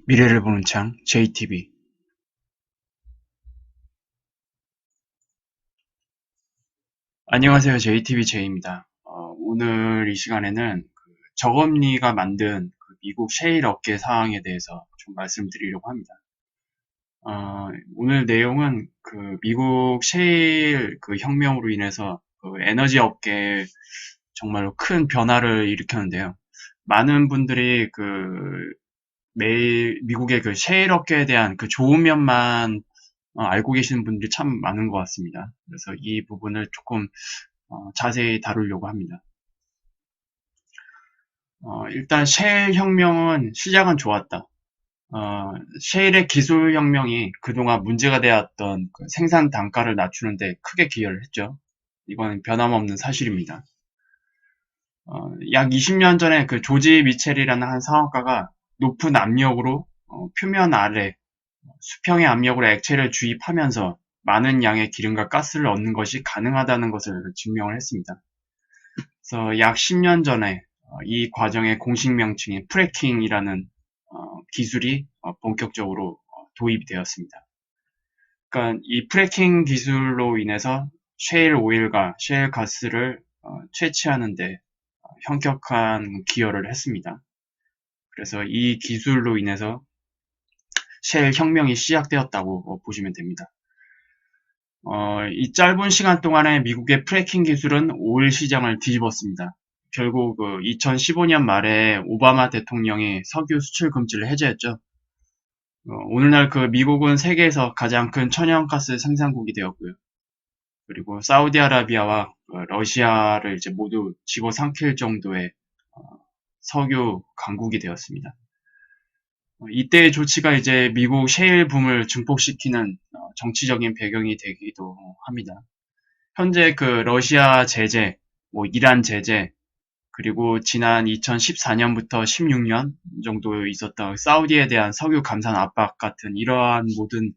미래를 보는 창 JTB. 안녕하세요. JTB J입니다. 오늘 이 시간에는 저금리가 만든 미국 셰일 업계 상황에 대해서 좀 말씀드리려고 합니다. 오늘 내용은 미국 셰일 혁명으로 인해서 에너지 업계에 정말로 큰 변화를 일으켰는데요. 많은 분들이 매일 미국의 셰일 업계에 대한 좋은 면만 알고 계시는 분들이 참 많은 것 같습니다. 그래서 이 부분을 조금 자세히 다루려고 합니다. 일단 셰일 혁명은 시작은 좋았다. 셰일의 기술 혁명이 그동안 문제가 되었던 생산 단가를 낮추는데 크게 기여를 했죠. 이건 변함없는 사실입니다. 약 20년 전에 조지 미첼이라는 한 사업가가 높은 압력으로 표면 아래 수평의 압력으로 액체를 주입하면서 많은 양의 기름과 가스를 얻는 것이 가능하다는 것을 증명을 했습니다. 그래서 약 10년 전에 이 과정의 공식 명칭인 프래킹이라는 기술이 본격적으로 도입이 되었습니다. 그러니까 이 프래킹 기술로 인해서 셰일 오일과 셰일 가스를 채취하는 데 현격한 기여를 했습니다. 그래서 이 기술로 인해서 셰일 혁명이 시작되었다고 보시면 됩니다. 이 짧은 시간 동안에 미국의 프래킹 기술은 오일 시장을 뒤집었습니다. 결국 2015년 말에 오바마 대통령이 석유 수출 금지를 해제했죠. 오늘날 미국은 세계에서 가장 큰 천연가스 생산국이 되었고요. 그리고 사우디아라비아와 러시아를 이제 모두 집어삼킬 정도의 석유 강국이 되었습니다. 이때의 조치가 이제 미국 셰일 붐을 증폭시키는 정치적인 배경이 되기도 합니다. 현재 러시아 제재, 이란 제재, 그리고 지난 2014년부터 16년 정도 있었던 사우디에 대한 석유 감산 압박 같은 이러한 모든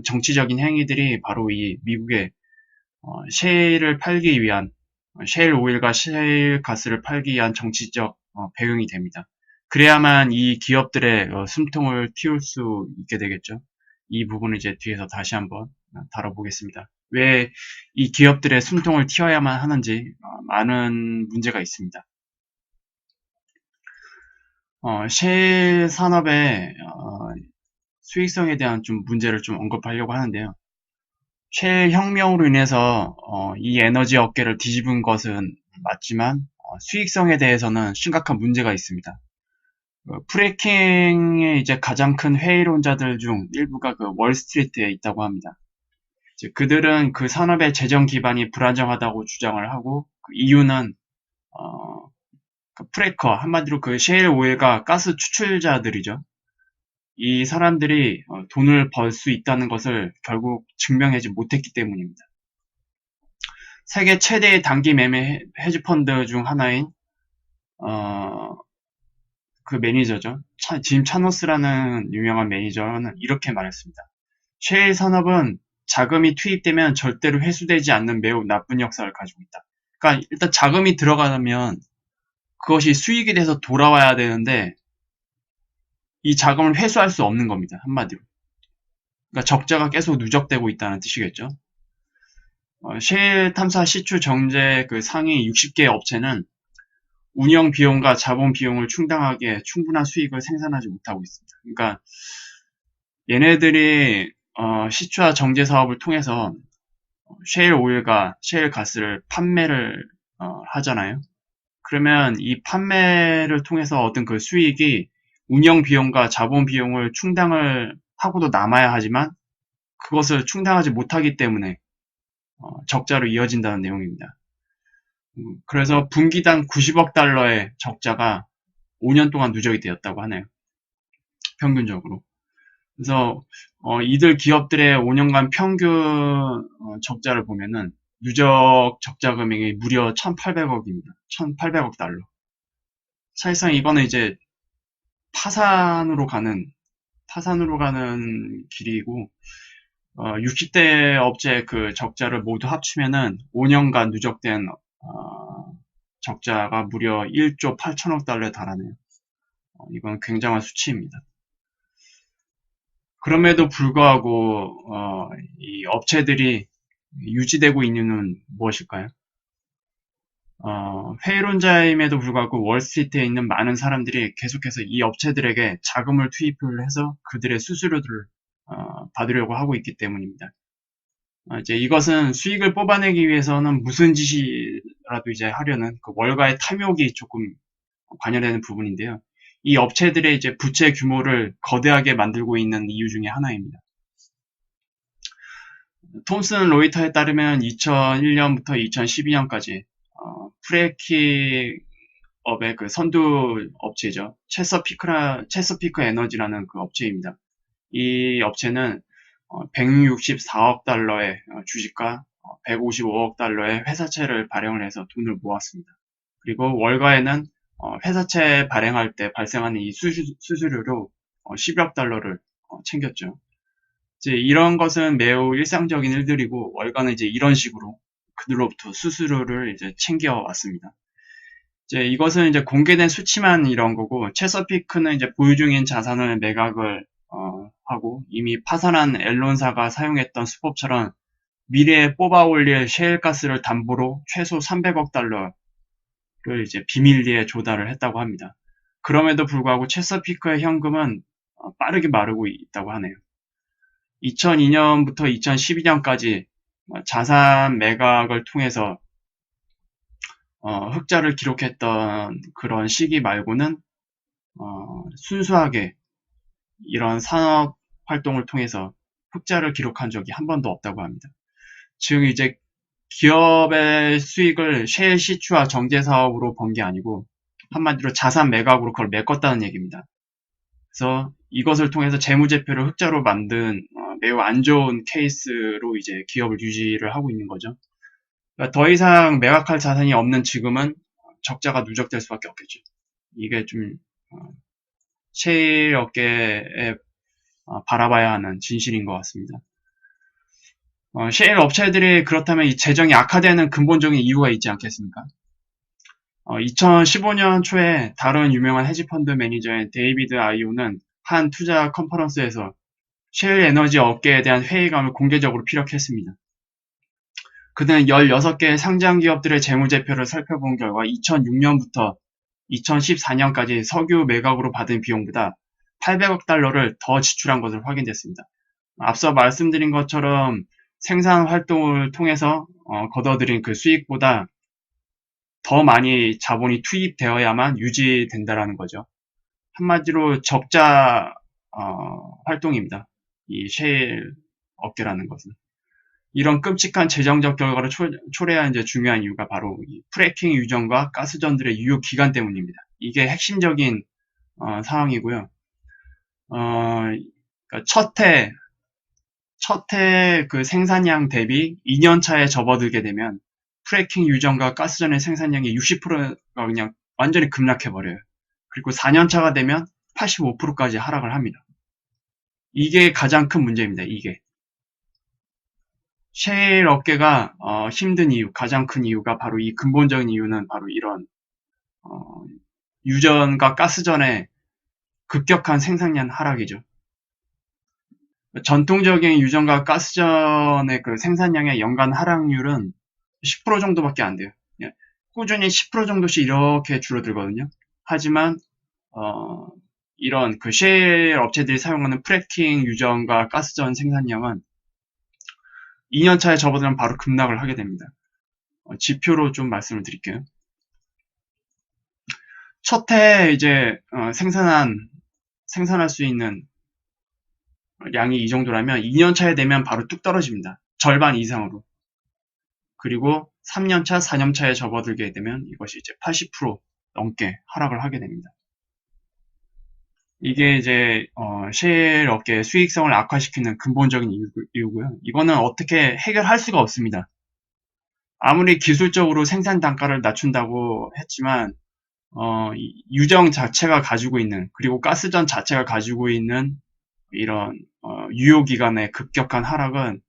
정치적인 행위들이 바로 이 미국의 셰일을 팔기 위한 셰일 오일과 셰일 가스를 팔기 위한 정치적 배경이 됩니다. 그래야만 이 기업들의 숨통을 틔울 수 있게 되겠죠. 이 부분을 이제 뒤에서 다시 한번 다뤄보겠습니다. 왜 이 기업들의 숨통을 틔워야만 하는지 많은 문제가 있습니다. 셰일 산업의 수익성에 대한 좀 문제를 좀 언급하려고 하는데요. 셰일 혁명으로 인해서 이 에너지 업계를 뒤집은 것은 맞지만 수익성에 대해서는 심각한 문제가 있습니다. 프래킹의 이제 가장 큰 회의론자들 중 일부가 월스트리트에 있다고 합니다. 이제 그들은 그 산업의 재정 기반이 불안정하다고 주장을 하고 그 이유는 프래커 한마디로 셰일 오일과 가스 추출자들이죠. 이 사람들이 돈을 벌 수 있다는 것을 결국 증명하지 못했기 때문입니다. 세계 최대의 단기 매매 헤지 펀드 중 하나인 그 매니저죠. 짐 차노스라는 유명한 매니저는 이렇게 말했습니다. 셰일 산업은 자금이 투입되면 절대로 회수되지 않는 매우 나쁜 역사를 가지고 있다. 그러니까 일단 자금이 들어가면 그것이 수익이 돼서 돌아와야 되는데 이 자금을 회수할 수 없는 겁니다. 한마디로. 그러니까 적자가 계속 누적되고 있다는 뜻이겠죠. 셰일 탐사 시추 정제 상위 60개 업체는 운영 비용과 자본 비용을 충당하기에 충분한 수익을 생산하지 못하고 있습니다. 그러니까 얘네들이 시추와 정제 사업을 통해서 셰일 오일과 셰일 가스를 판매를 하잖아요. 그러면 이 판매를 통해서 얻은 그 수익이 운영 비용과 자본 비용을 충당을 하고도 남아야 하지만 그것을 충당하지 못하기 때문에 적자로 이어진다는 내용입니다. 그래서 분기당 90억 달러의 적자가 5년 동안 누적이 되었다고 하네요. 평균적으로. 그래서 이들 기업들의 5년간 평균 적자를 보면은 누적 적자 금액이 무려 1,800억입니다. 1,800억 달러. 사실상 이거는 이제 파산으로 가는 길이고 60대 업체 적자를 모두 합치면은 5년간 누적된 적자가 무려 1조 8천억 달러에 달하네요. 이건 굉장한 수치입니다. 그럼에도 불구하고 이 업체들이 유지되고 있는 이유는 무엇일까요? 회의론자임에도 불구하고 월스트리트에 있는 많은 사람들이 계속해서 이 업체들에게 자금을 투입을 해서 그들의 수수료들을 받으려고 하고 있기 때문입니다. 이제 이것은 수익을 뽑아내기 위해서는 무슨 짓이라도 이제 하려는 그 월가의 탐욕이 조금 관여되는 부분인데요. 이 업체들의 이제 부채 규모를 거대하게 만들고 있는 이유 중에 하나입니다. 톰슨 로이터에 따르면 2001년부터 2012년까지 프레키 업의 그 선두 업체죠. 체서피크 에너지라는 그 업체입니다. 이 업체는 164억 달러의 주식과 155억 달러의 회사채를 발행을 해서 돈을 모았습니다. 그리고 월가에는 회사채 발행할 때 발생하는 이 수수료로 10억 달러를 챙겼죠. 이제 이런 것은 매우 일상적인 일들이고 월가는 이제 이런 식으로 그들로부터 수수료를 이제 챙겨왔습니다. 이제 이것은 이제 공개된 수치만 이런 거고 체서피크는 이제 보유 중인 자산을 매각을 하고 이미 파산한 앨론사가 사용했던 수법처럼 미래에 뽑아 올릴 셰일가스를 담보로 최소 300억 달러를 이제 비밀리에 조달을 했다고 합니다. 그럼에도 불구하고 체서피크의 현금은 빠르게 마르고 있다고 하네요. 2002년부터 2012년까지 자산 매각을 통해서 흑자를 기록했던 그런 시기 말고는 순수하게 이런 산업 활동을 통해서 흑자를 기록한 적이 한 번도 없다고 합니다. 즉 이제 기업의 수익을 셰일 시추와 정제 사업으로 번 게 아니고 한마디로 자산 매각으로 그걸 메꿨다는 얘기입니다. 그래서 이것을 통해서 재무제표를 흑자로 만든 매우 안 좋은 케이스로 이제 기업을 유지를 하고 있는 거죠. 그러니까 더 이상 매각할 자산이 없는 지금은 적자가 누적될 수밖에 없겠죠. 이게 좀 셰일 업계에 바라봐야 하는 진실인 것 같습니다. 셰일 업체들이 그렇다면 이 재정이 악화되는 근본적인 이유가 있지 않겠습니까? 2015년 초에 다른 유명한 헤지펀드 매니저인 데이비드 아이오는 한 투자 컨퍼런스에서 셰일 에너지 업계에 대한 회의감을 공개적으로 피력했습니다. 그는 16개의 상장 기업들의 재무제표를 살펴본 결과 2006년부터 2014년까지 석유 매각으로 받은 비용보다 800억 달러를 더 지출한 것을 확인됐습니다. 앞서 말씀드린 것처럼 생산 활동을 통해서 거둬들인 그 수익보다 더 많이 자본이 투입되어야만 유지된다라는 거죠. 한마디로 적자 활동입니다. 이 셰일 업계라는 것은. 이런 끔찍한 재정적 결과를 초래한 이제 중요한 이유가 바로 이 프래킹 유전과 가스전들의 유효 기간 때문입니다. 이게 핵심적인 상황이고요. 그러니까 첫 해 그 생산량 대비 2년 차에 접어들게 되면 프래킹 유전과 가스전의 생산량이 60%가 그냥 완전히 급락해 버려요. 그리고 4년 차가 되면 85%까지 하락을 합니다. 이게 가장 큰 문제입니다. 이게. 셰일 업계가 힘든 이유, 가장 큰 이유가 바로 이 근본적인 이유는 바로 이런 유전과 가스전의 급격한 생산량 하락이죠. 전통적인 유전과 가스전의 그 생산량의 연간 하락률은 10% 정도밖에 안 돼요. 꾸준히 10% 정도씩 이렇게 줄어들거든요. 하지만 이런 그 셰일 업체들이 사용하는 프래킹 유전과 가스전 생산량은 2년 차에 접어들면 바로 급락을 하게 됩니다. 지표로 좀 말씀을 드릴게요. 첫 해 이제 생산할 수 있는 양이 이 정도라면 2년 차에 되면 바로 뚝 떨어집니다. 절반 이상으로. 그리고 3년 차, 4년 차에 접어들게 되면 이것이 이제 80% 넘게 하락을 하게 됩니다. 이게 이제 셰일 업계의 수익성을 악화시키는 근본적인 이유고요. 이거는 어떻게 해결할 수가 없습니다. 아무리 기술적으로 생산 단가를 낮춘다고 했지만 유정 자체가 가지고 있는 그리고 가스전 자체가 가지고 있는 이런 유효기간의 급격한 하락은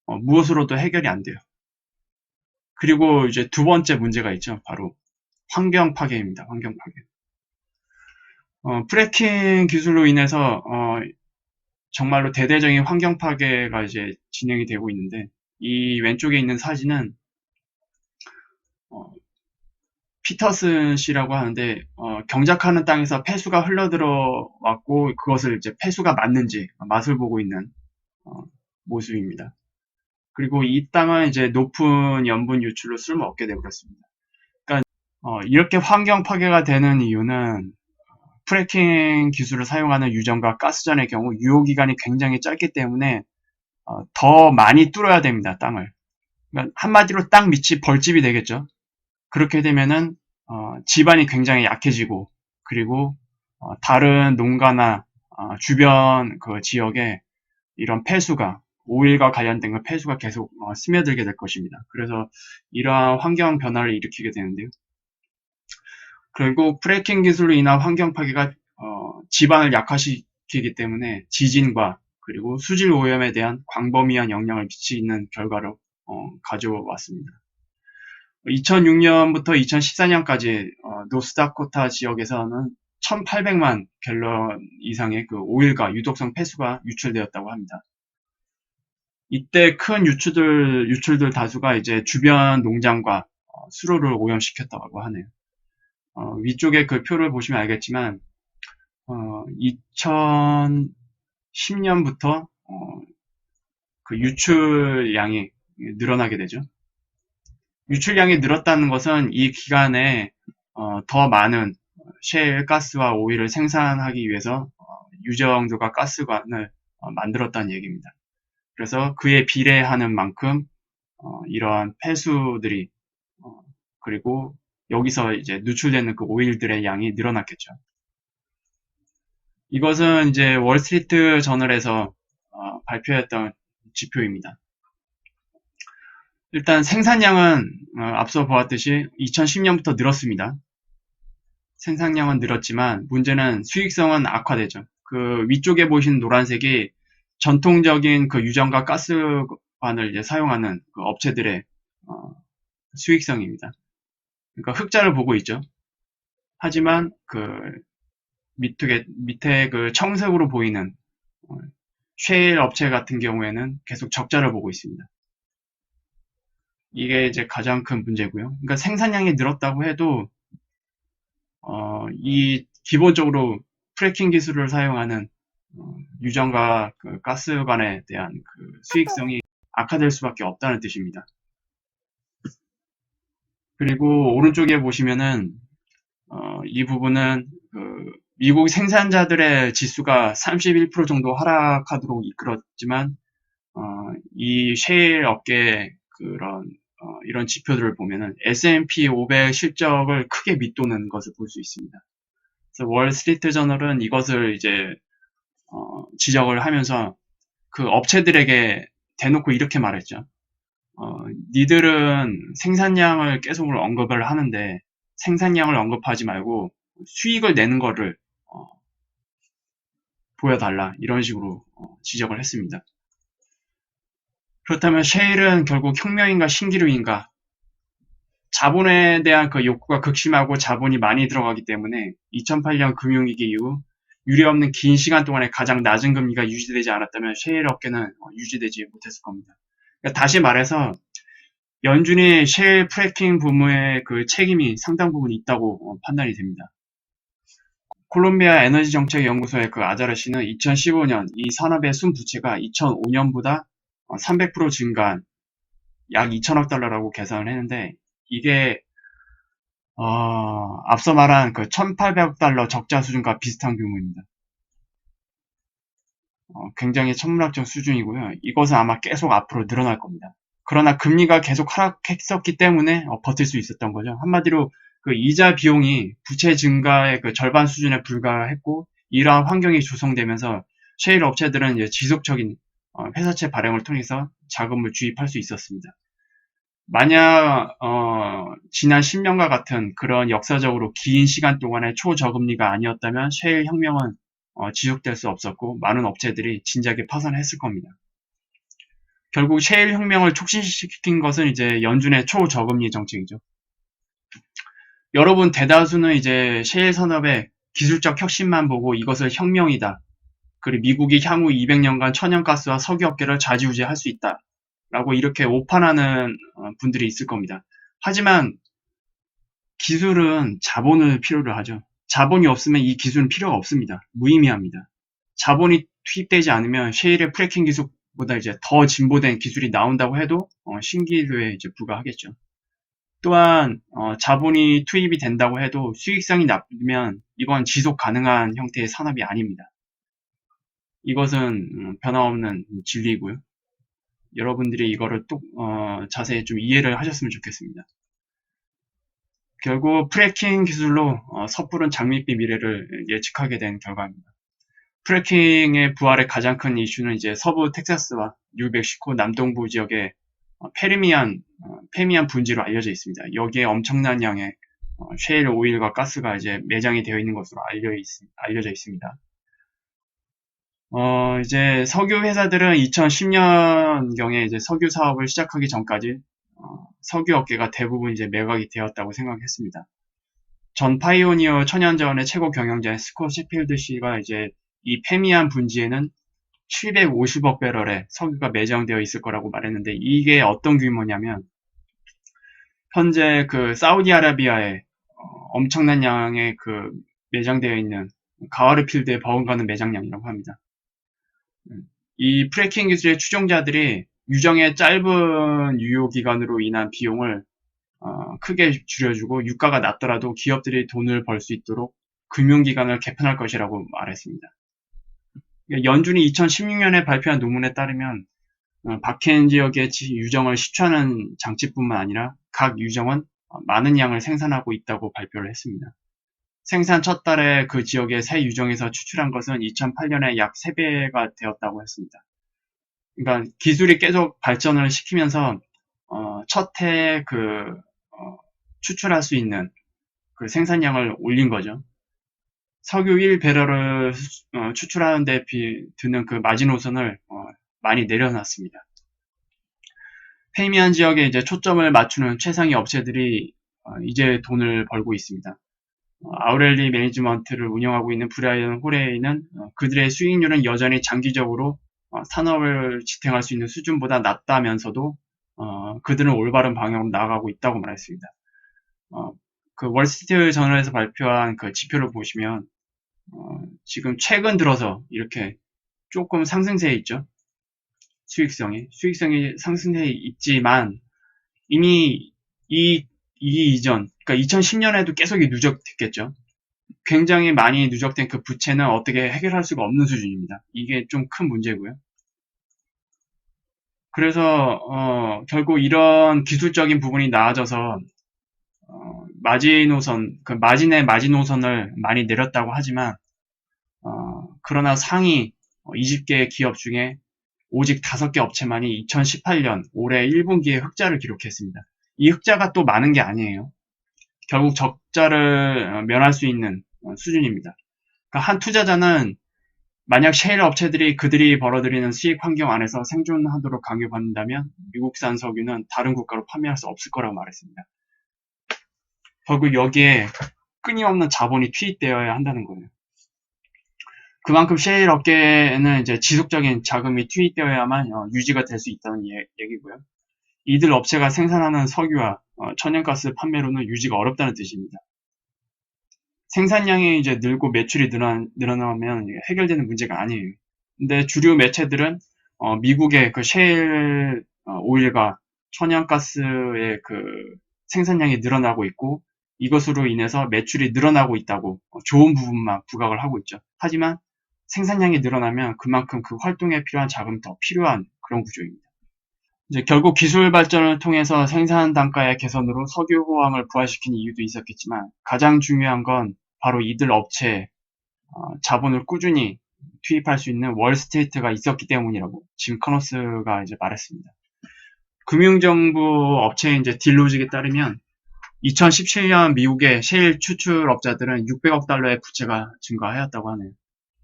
무엇으로도 해결이 안 돼요. 그리고 이제 두 번째 문제가 있죠. 바로 환경 파괴입니다. 환경 파괴. 프래킹 기술로 인해서 정말로 대대적인 환경 파괴가 이제 진행이 되고 있는데, 이 왼쪽에 있는 사진은 어, 피터슨 씨라고 하는데 경작하는 땅에서 폐수가 흘러들어 왔고 그것을 이제 폐수가 맞는지 맛을 보고 있는 어, 모습입니다. 그리고 이 땅은 이제 높은 염분 유출로 술을 먹게 되버렸습니다. 그러니까 이렇게 환경 파괴가 되는 이유는 프래킹 기술을 사용하는 유전과 가스전의 경우 유효기간이 굉장히 짧기 때문에 더 많이 뚫어야 됩니다. 땅을. 그러니까 한마디로 땅 밑이 벌집이 되겠죠. 그렇게 되면은 지반이 굉장히 약해지고 그리고 다른 농가나 주변 그 지역에 이런 폐수가 오일과 관련된 그 폐수가 계속 스며들게 될 것입니다. 그래서 이러한 환경 변화를 일으키게 되는데요. 결국 프래킹 기술로 인한 환경 파괴가 지반을 약화시키기 때문에 지진과 그리고 수질 오염에 대한 광범위한 영향을 미치는 결과로 가져왔습니다. 2006년부터 2014년까지 노스다코타 지역에서는 1,800만 갤런 이상의 그 오일과 유독성 폐수가 유출되었다고 합니다. 이때 큰 유출들 다수가 이제 주변 농장과 수로를 오염시켰다고 하네요. 위쪽에 그 표를 보시면 알겠지만 2010년부터 그 유출량이 늘어나게 되죠. 유출량이 늘었다는 것은 이 기간에 더 많은 셰일 가스와 오일을 생산하기 위해서 유정조가 가스관을 만들었다는 얘기입니다. 그래서 그에 비례하는 만큼 이러한 폐수들이 그리고 여기서 이제 누출되는 그 오일들의 양이 늘어났겠죠. 이것은 이제 월스트리트 저널에서 발표했던 지표입니다. 일단 생산량은 앞서 보았듯이 2010년부터 늘었습니다. 생산량은 늘었지만 문제는 수익성은 악화되죠. 그 위쪽에 보시는 노란색이 전통적인 그 유전과 가스관을 이제 사용하는 그 업체들의 수익성입니다. 그러니까 흑자를 보고 있죠. 하지만 그 밑에 그 청색으로 보이는 셰일 업체 같은 경우에는 계속 적자를 보고 있습니다. 이게 이제 가장 큰 문제고요. 그러니까 생산량이 늘었다고 해도 이 기본적으로 프래킹 기술을 사용하는 유전과 그 가스관에 대한 그 수익성이 악화될 수밖에 없다는 뜻입니다. 그리고 오른쪽에 보시면은 이 부분은 그 미국 생산자들의 지수가 31% 정도 하락하도록 이끌었지만 이 셰일 업계의 그런 이런 지표들을 보면은 S&P 500 실적을 크게 밑도는 것을 볼 수 있습니다. 그래서 월스트리트 저널은 이것을 이제 지적을 하면서 그 업체들에게 대놓고 이렇게 말했죠. 니들은 생산량을 계속 언급을 하는데 생산량을 언급하지 말고 수익을 내는 거를 보여달라 이런 식으로 지적을 했습니다. 그렇다면 셰일은 결국 혁명인가 신기루인가? 자본에 대한 그 욕구가 극심하고 자본이 많이 들어가기 때문에 2008년 금융위기 이후 유례없는 긴 시간 동안에 가장 낮은 금리가 유지되지 않았다면 셰일 업계는 유지되지 못했을 겁니다. 그러니까 다시 말해서 연준이 셰일 프래킹 부문의 그 책임이 상당 부분 있다고 판단이 됩니다. 콜롬비아 에너지정책연구소의 그 아자르 씨는 2015년 이 산업의 순부채가 2005년보다 300% 증가한 약 2천억 달러라고 계산을 했는데 이게 앞서 말한 그 1,800억 달러 적자 수준과 비슷한 규모입니다. 굉장히 천문학적 수준이고요. 이것은 아마 계속 앞으로 늘어날 겁니다. 그러나 금리가 계속 하락했었기 때문에 버틸 수 있었던 거죠. 한마디로 그 이자 비용이 부채 증가의 그 절반 수준에 불과했고 이러한 환경이 조성되면서 셰일 업체들은 이제 지속적인 회사채 발행을 통해서 자금을 주입할 수 있었습니다. 만약 지난 10년과 같은 그런 역사적으로 긴 시간 동안의 초저금리가 아니었다면 셰일 혁명은 지속될 수 없었고 많은 업체들이 진작에 파산했을 겁니다. 결국 셰일 혁명을 촉진시킨 것은 이제 연준의 초저금리 정책이죠. 여러분 대다수는 이제 셰일 산업의 기술적 혁신만 보고 이것을 혁명이다. 그리고 미국이 향후 200년간 천연가스와 석유업계를 좌지우지할 수 있다. 라고 이렇게 오판하는 분들이 있을 겁니다. 하지만 기술은 자본을 필요로 하죠. 자본이 없으면 이 기술은 필요가 없습니다. 무의미합니다. 자본이 투입되지 않으면 셰일의 프래킹 기술보다 이제 더 진보된 기술이 나온다고 해도 신기루에 이제 불과하겠죠. 또한 자본이 투입이 된다고 해도 수익성이 나쁘면 이건 지속 가능한 형태의 산업이 아닙니다. 이것은 변함없는 진리이고요. 여러분들이 이거를 또 자세히 좀 이해를 하셨으면 좋겠습니다. 결국 프래킹 기술로 섣부른 장밋빛 미래를 예측하게 된 결과입니다. 프래킹의 부활의 가장 큰 이슈는 이제 서부 텍사스와 뉴멕시코 남동부 지역의 페미안 분지로 알려져 있습니다. 여기에 엄청난 양의 셰일 오일과 가스가 이제 매장이 되어 있는 것으로 알려져 있습니다. 이제 석유 회사들은 2010년경에 이제 석유 사업을 시작하기 전까지 석유 업계가 대부분 이제 매각이 되었다고 생각했습니다. 전 파이오니어 천연자원의 최고 경영자인 스콧 시필드 씨가 이제 이 페미안 분지에는 750억 배럴의 석유가 매장되어 있을 거라고 말했는데 이게 어떤 규모냐면 현재 그 사우디아라비아에 엄청난 양의 그 매장되어 있는 가와르 필드에 버금가는 매장량이라고 합니다. 이 프래킹 기술의 추종자들이 유정의 짧은 유효 기간으로 인한 비용을 크게 줄여주고 유가가 낮더라도 기업들이 돈을 벌 수 있도록 금융기관을 개편할 것이라고 말했습니다. 연준이 2016년에 발표한 논문에 따르면 박해안 지역의 유정을 시추하는 장치뿐만 아니라 각 유정은 많은 양을 생산하고 있다고 발표를 했습니다. 생산 첫 달에 그 지역의 새 유정에서 추출한 것은 2008년에 약 3배가 되었다고 했습니다. 그러니까 기술이 계속 발전을 시키면서 첫 해 추출할 수 있는 그 생산량을 올린 거죠. 석유 1배럴을 추출하는 데 드는 그 마지노선을 많이 내려놨습니다. 페미안 지역에 이제 초점을 맞추는 최상위 업체들이 이제 돈을 벌고 있습니다. 아우렐리 매니지먼트를 운영하고 있는 브라이언 호레이는 그들의 수익률은 여전히 장기적으로 산업을 지탱할 수 있는 수준보다 낮다면서도 그들은 올바른 방향으로 나아가고 있다고 말했습니다. 그 월스트리트 저널에서 발표한 그 지표를 보시면 지금 최근 들어서 이렇게 조금 상승세에 있죠. 수익성이 상승세에 있지만 이미 이 이전, 그러니까 2010년에도 계속 누적됐겠죠. 굉장히 많이 누적된 그 부채는 어떻게 해결할 수가 없는 수준입니다. 이게 좀 큰 문제고요. 그래서 결국 이런 기술적인 부분이 나아져서 마지노선, 그 마진의 마지노선을 많이 내렸다고 하지만 그러나 상위 20개 기업 중에 오직 5개 업체만이 2018년 올해 1분기에 흑자를 기록했습니다. 이 흑자가 또 많은 게 아니에요. 결국 적자를 면할 수 있는 수준입니다. 그러니까 한 투자자는 만약 셰일 업체들이 그들이 벌어들이는 수익 환경 안에서 생존하도록 강요받는다면 미국산 석유는 다른 국가로 판매할 수 없을 거라고 말했습니다. 결국 여기에 끊임없는 자본이 투입되어야 한다는 거예요. 그만큼 셰일 업계에는 이제 지속적인 자금이 투입되어야만 유지가 될 수 있다는 얘기고요. 이들 업체가 생산하는 석유와 천연가스 판매로는 유지가 어렵다는 뜻입니다. 생산량이 이제 늘고 매출이 늘어나면 해결되는 문제가 아니에요. 근데 주류 매체들은 미국의 그 셰일 오일과 천연가스의 그 생산량이 늘어나고 있고 이것으로 인해서 매출이 늘어나고 있다고 좋은 부분만 부각을 하고 있죠. 하지만 생산량이 늘어나면 그만큼 그 활동에 필요한 자금이 더 필요한 그런 구조입니다. 이제 결국 기술 발전을 통해서 생산 단가의 개선으로 석유 호황을 부활시킨 이유도 있었겠지만 가장 중요한 건 바로 이들 업체에 자본을 꾸준히 투입할 수 있는 월스트리트가 있었기 때문이라고 짐 커너스가 이제 말했습니다. 금융정부 업체인 이제 딜로직에 따르면 2017년 미국의 셰일 추출업자들은 600억 달러의 부채가 증가하였다고 하네요.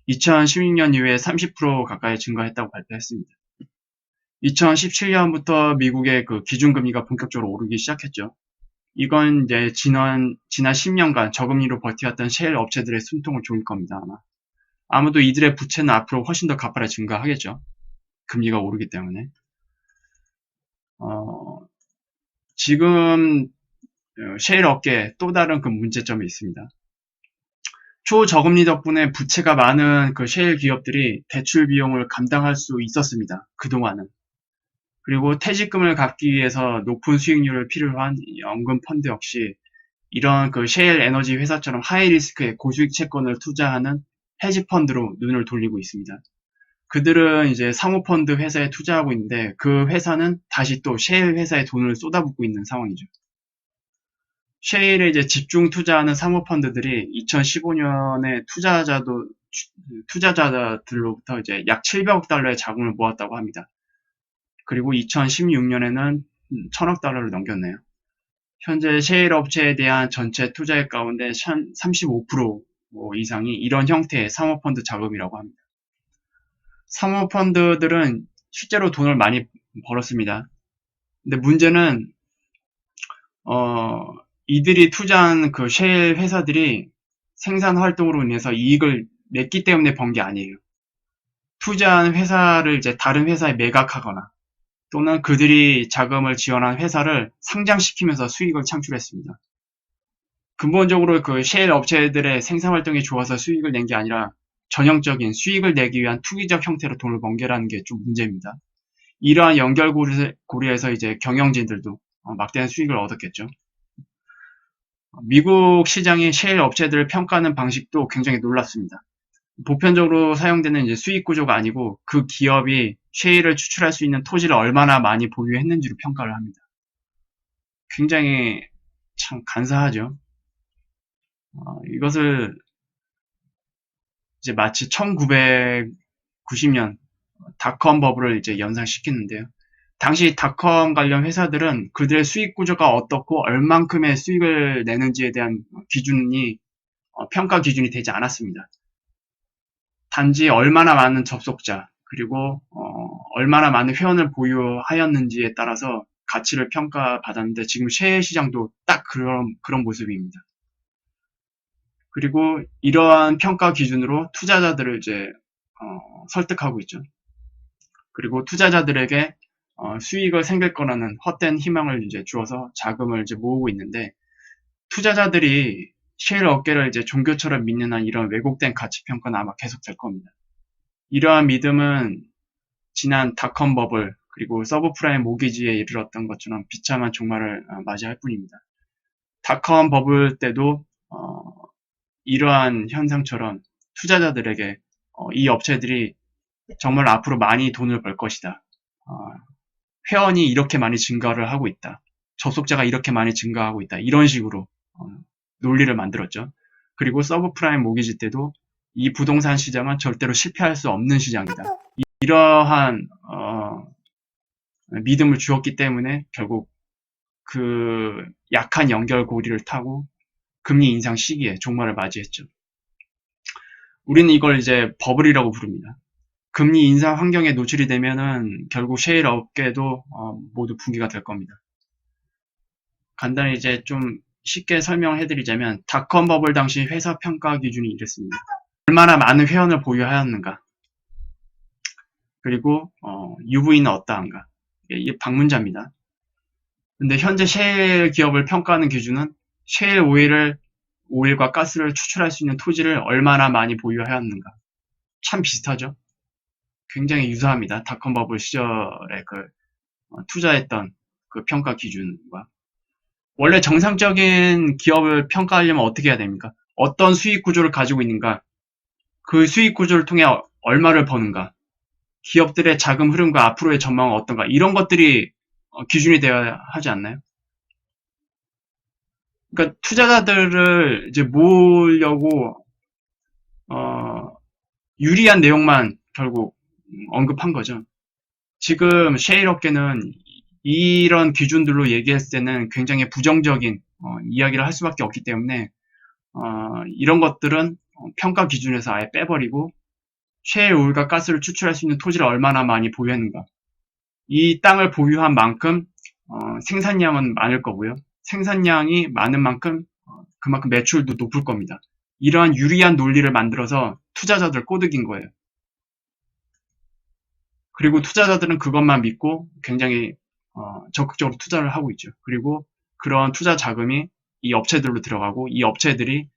2016년 이후에 30% 가까이 증가했다고 발표했습니다. 2017년부터 미국의 그 기준금리가 본격적으로 오르기 시작했죠. 이건 이제 지난 10년간 저금리로 버텨왔던 셰일 업체들의 숨통을 조일 겁니다, 아마. 아무도 이들의 부채는 앞으로 훨씬 더 가파르게 증가하겠죠. 금리가 오르기 때문에. 지금 셰일 업계에 또 다른 그 문제점이 있습니다. 초저금리 덕분에 부채가 많은 그 셰일 기업들이 대출 비용을 감당할 수 있었습니다. 그동안은. 그리고 퇴직금을 갚기 위해서 높은 수익률을 필요로 한 연금 펀드 역시 이런 그 셰일 에너지 회사처럼 하이 리스크의 고수익 채권을 투자하는 헤지 펀드로 눈을 돌리고 있습니다. 그들은 이제 사모펀드 회사에 투자하고 있는데 그 회사는 다시 또 셰일 회사에 돈을 쏟아붓고 있는 상황이죠. 셰일에 이제 집중 투자하는 사모펀드들이 2015년에 투자자들로부터 이제 약 700억 달러의 자금을 모았다고 합니다. 그리고 2016년에는 1000억 달러를 넘겼네요. 현재 셰일 업체에 대한 전체 투자액 가운데 35% 이상이 이런 형태의 사모펀드 자금이라고 합니다. 사모펀드들은 실제로 돈을 많이 벌었습니다. 근데 문제는 이들이 투자한 그 셰일 회사들이 생산 활동으로 인해서 이익을 냈기 때문에 번 게 아니에요. 투자한 회사를 이제 다른 회사에 매각하거나 또는 그들이 자금을 지원한 회사를 상장시키면서 수익을 창출했습니다. 근본적으로 그 셰일 업체들의 생산 활동이 좋아서 수익을 낸 게 아니라 전형적인 수익을 내기 위한 투기적 형태로 돈을 번 게라는 게 좀 문제입니다. 이러한 연결고리에서 이제 경영진들도 막대한 수익을 얻었겠죠. 미국 시장의 셰일 업체들을 평가하는 방식도 굉장히 놀랍습니다. 보편적으로 사용되는 이제 수익 구조가 아니고 그 기업이 셰일을 추출할 수 있는 토지를 얼마나 많이 보유했는지로 평가를 합니다. 굉장히 참 간사하죠. 이것을 이제 마치 1990년 닷컴 버블을 이제 연상시키는데요. 당시 닷컴 관련 회사들은 그들의 수익 구조가 어떻고 얼만큼의 수익을 내는지에 대한 기준이 평가 기준이 되지 않았습니다. 단지 얼마나 많은 접속자 그리고 얼마나 많은 회원을 보유하였는지에 따라서 가치를 평가받았는데 지금 셰일 시장도 딱 그런 모습입니다. 그리고 이러한 평가 기준으로 투자자들을 이제 설득하고 있죠. 그리고 투자자들에게 수익을 생길 거라는 헛된 희망을 이제 주어서 자금을 이제 모으고 있는데 투자자들이 셰일 업계를 이제 종교처럼 믿는 한 이런 왜곡된 가치 평가는 아마 계속될 겁니다. 이러한 믿음은 지난 닷컴 버블 그리고 서브프라임 모기지에 이르렀던 것처럼 비참한 종말을 맞이할 뿐입니다. 닷컴 버블 때도 이러한 현상처럼 투자자들에게 이 업체들이 정말 앞으로 많이 돈을 벌 것이다. 회원이 이렇게 많이 증가를 하고 있다. 접속자가 이렇게 많이 증가하고 있다. 이런 식으로 논리를 만들었죠. 그리고 서브프라임 모기지 때도 이 부동산 시장은 절대로 실패할 수 없는 시장이다. 이러한 믿음을 주었기 때문에 결국 그 약한 연결고리를 타고 금리 인상 시기에 종말을 맞이했죠. 우리는 이걸 이제 버블이라고 부릅니다. 금리 인상 환경에 노출이 되면은 결국 셰일 업계도 모두 붕괴가 될 겁니다. 간단히 이제 좀 쉽게 설명해드리자면 닷컴 버블 당시 회사 평가 기준이 이랬습니다. 얼마나 많은 회원을 보유하였는가 그리고 UV는 어떠한가 이게 방문자입니다. 근데 현재 셰일 기업을 평가하는 기준은 셰일 오일과 가스를 추출할 수 있는 토지를 얼마나 많이 보유하였는가. 참 비슷하죠. 굉장히 유사합니다. 닷컴 버블 시절에 그 투자했던 그 평가 기준과. 원래 정상적인 기업을 평가하려면 어떻게 해야 됩니까? 어떤 수익 구조를 가지고 있는가? 그 수익 구조를 통해 얼마를 버는가? 기업들의 자금 흐름과 앞으로의 전망은 어떤가? 이런 것들이 기준이 되어야 하지 않나요? 그러니까 투자자들을 이제 모으려고 유리한 내용만 결국 언급한 거죠. 지금 셰일 업계는 이런 기준들로 얘기했을 때는 굉장히 부정적인 이야기를 할 수밖에 없기 때문에 이런 것들은 평가 기준에서 아예 빼버리고 셰일 오일과 가스를 추출할 수 있는 토지를 얼마나 많이 보유했는가. 이 땅을 보유한 만큼 생산량은 많을 거고요. 생산량이 많은 만큼 그만큼 매출도 높을 겁니다. 이러한 유리한 논리를 만들어서 투자자들 꼬드긴 거예요. 그리고 투자자들은 그것만 믿고 굉장히 적극적으로 투자를 하고 있죠. 그리고 그런 투자 자금이 이 업체들로 들어가고 이 업체들이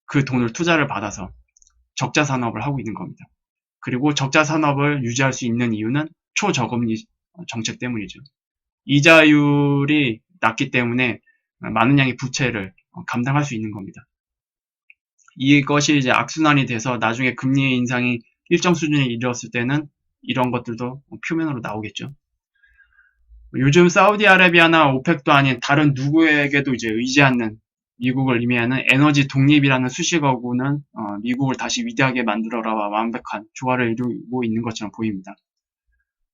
그 돈을 투자를 받아서 적자 산업을 하고 있는 겁니다. 그리고 적자 산업을 유지할 수 있는 이유는 초저금리 정책 때문이죠. 이자율이 낮기 때문에 많은 양의 부채를 감당할 수 있는 겁니다. 이것이 이제 악순환이 돼서 나중에 금리 인상이 일정 수준에 이르렀을 때는 이런 것들도 표면으로 나오겠죠. 요즘 사우디아라비아나 오펙도 아닌 다른 누구에게도 이제 의지 않는 미국을 의미하는 에너지 독립이라는 수식어구는 미국을 다시 위대하게 만들어라와 완벽한 조화를 이루고 있는 것처럼 보입니다.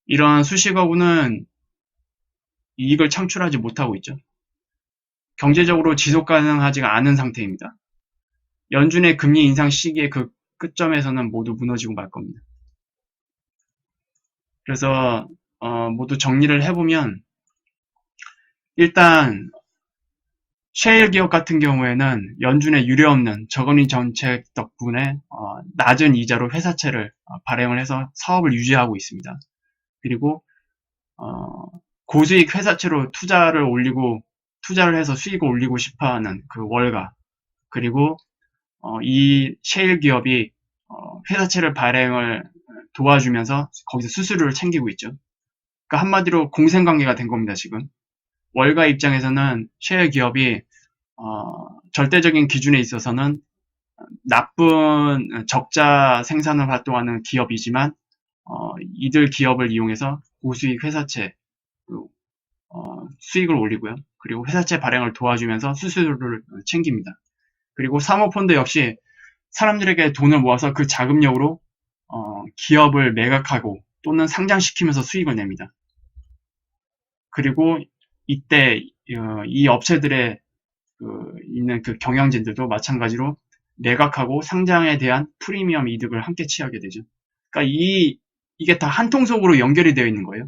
이런 수식어구는 이익을 창출하지 못하고 있죠. 경제적으로 지속 가능하지가 않은 상태입니다. 연준의 금리 인상 시기의 그 끝점에서는 모두 무너지고 말 겁니다. 그래서 모두 정리를 해보면 일단 셰일 기업 같은 경우에는 연준의 유례없는 저금리 정책 덕분에 낮은 이자로 회사채를 발행을 해서 사업을 유지하고 있습니다. 그리고 고수익 회사채로 투자를 해서 수익을 올리고 싶어하는 그 월가, 그리고 이 셰일 기업이 회사채를 발행을 도와주면서 거기서 수수료를 챙기고 있죠. 그러니까 한마디로 공생관계가 된 겁니다, 지금. 월가 입장에서는 셰일 기업이 절대적인 기준에 있어서는 나쁜 적자 생산을 활동하는 기업이지만 이들 기업을 이용해서 고수익 회사채 수익을 올리고요. 그리고 회사채 발행을 도와주면서 수수료를 챙깁니다. 그리고 사모펀드 역시 사람들에게 돈을 모아서 그 자금력으로 기업을 매각하고 또는 상장시키면서 수익을 냅니다. 그리고 이때 이 업체들의 있는 그 경영진들도 마찬가지로 매각하고 상장에 대한 프리미엄 이득을 함께 취하게 되죠. 그러니까 이게 다 한 통속으로 연결이 되어 있는 거예요.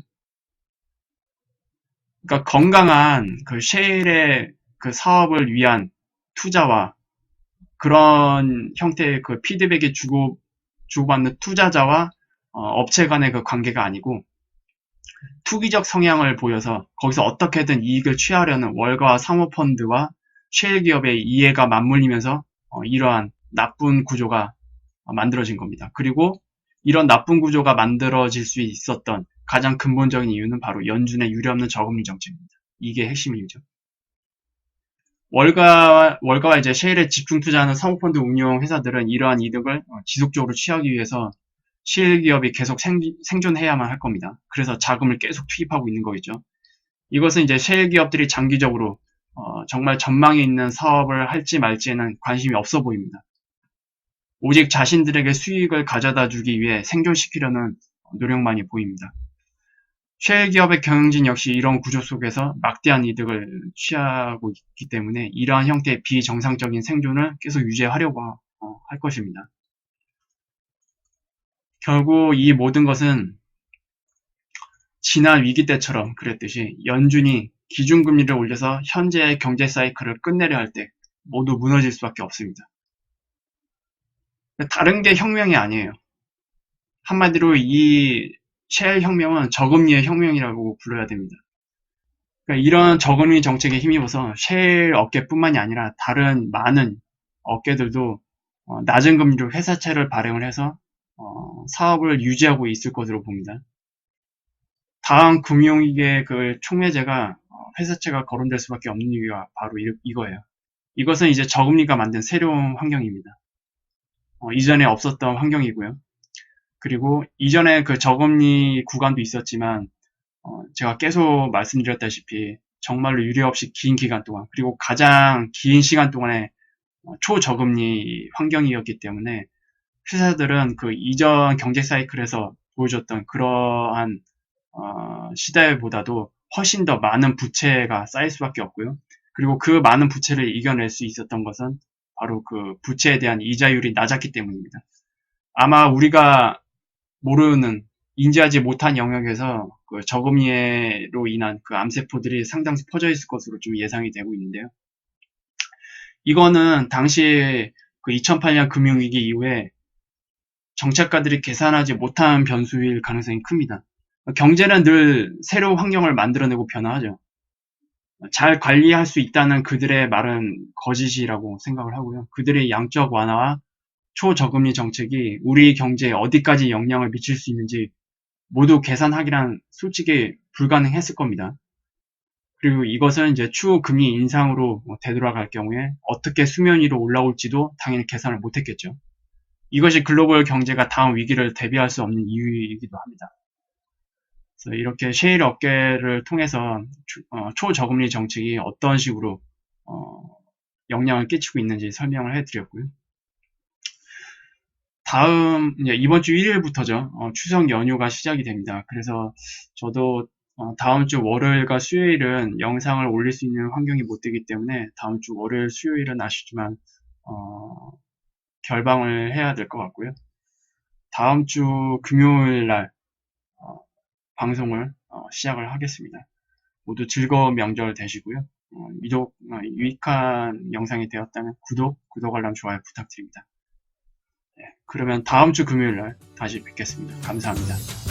그러니까 건강한 그 셰일의 그 사업을 위한 투자와 그런 형태의 그 피드백이 주고받는 투자자와 업체 간의 그 관계가 아니고 투기적 성향을 보여서 거기서 어떻게든 이익을 취하려는 월가와 사모펀드와 셰일 기업의 이해가 맞물리면서 이러한 나쁜 구조가 만들어진 겁니다. 그리고 이런 나쁜 구조가 만들어질 수 있었던 가장 근본적인 이유는 바로 연준의 유례없는 저금리 정책입니다. 이게 핵심이죠. 월가와 이제 셰일에 집중 투자하는 사모펀드 운용 회사들은 이러한 이득을 지속적으로 취하기 위해서 셰일 기업이 계속 생존해야만 할 겁니다. 그래서 자금을 계속 투입하고 있는 거겠죠. 이것은 이제 셰일 기업들이 장기적으로 정말 전망이 있는 사업을 할지 말지에는 관심이 없어 보입니다. 오직 자신들에게 수익을 가져다 주기 위해 생존시키려는 노력만이 보입니다. 셰일 기업의 경영진 역시 이런 구조 속에서 막대한 이득을 취하고 있기 때문에 이러한 형태의 비정상적인 생존을 계속 유지하려고 할 것입니다. 결국 이 모든 것은 지난 위기 때처럼 그랬듯이 연준이 기준금리를 올려서 현재의 경제 사이클을 끝내려 할 때 모두 무너질 수밖에 없습니다. 다른 게 혁명이 아니에요. 한마디로 이 셰일 혁명은 저금리의 혁명이라고 불러야 됩니다. 그러니까 이런 저금리 정책에 힘입어서 셰일 업계뿐만이 아니라 다른 많은 업계들도 낮은 금리로 회사채를 발행을 해서 사업을 유지하고 있을 것으로 봅니다. 다음 금융위기의 그 촉매제가 회사채가 거론될 수밖에 없는 이유가 바로 이거예요. 이것은 이제 저금리가 만든 새로운 환경입니다. 이전에 없었던 환경이고요. 그리고 이전에 그 저금리 구간도 있었지만 제가 계속 말씀드렸다시피 정말로 유례없이 긴 기간 동안 그리고 가장 긴 시간 동안에 초저금리 환경이었기 때문에 회사들은 그 이전 경제 사이클에서 보여줬던 그러한 시대보다도 훨씬 더 많은 부채가 쌓일 수밖에 없고요. 그리고 그 많은 부채를 이겨낼 수 있었던 것은 바로 그 부채에 대한 이자율이 낮았기 때문입니다. 아마 우리가 모르는 인지하지 못한 영역에서 그 저금리로 인한 그 암세포들이 상당히 퍼져 있을 것으로 좀 예상이 되고 있는데요. 이거는 당시 그 2008년 금융위기 이후에 정책가들이 계산하지 못한 변수일 가능성이 큽니다. 경제는 늘 새로운 환경을 만들어내고 변화하죠. 잘 관리할 수 있다는 그들의 말은 거짓이라고 생각을 하고요. 그들의 양적 완화와 초저금리 정책이 우리 경제에 어디까지 영향을 미칠 수 있는지 모두 계산하기란 솔직히 불가능했을 겁니다. 그리고 이것은 이제 추후 금리 인상으로 되돌아갈 경우에 어떻게 수면 위로 올라올지도 당연히 계산을 못했겠죠. 이것이 글로벌 경제가 다음 위기를 대비할 수 없는 이유이기도 합니다. 그래서 이렇게 셰일 업계를 통해서 초저금리 정책이 어떤 식으로 영향을 끼치고 있는지 설명을 해드렸고요. 다음 이제 이번 주 일요일부터죠. 추석 연휴가 시작이 됩니다. 그래서 저도 다음 주 월요일과 수요일은 영상을 올릴 수 있는 환경이 못 되기 때문에 다음 주 월요일, 수요일은 아쉽지만 결방을 해야 될 것 같고요. 다음 주 금요일 날 방송을 시작을 하겠습니다. 모두 즐거운 명절 되시고요. 유익한 영상이 되었다면 구독, 알람, 좋아요 부탁드립니다. 네, 그러면 다음 주 금요일 날 다시 뵙겠습니다. 감사합니다.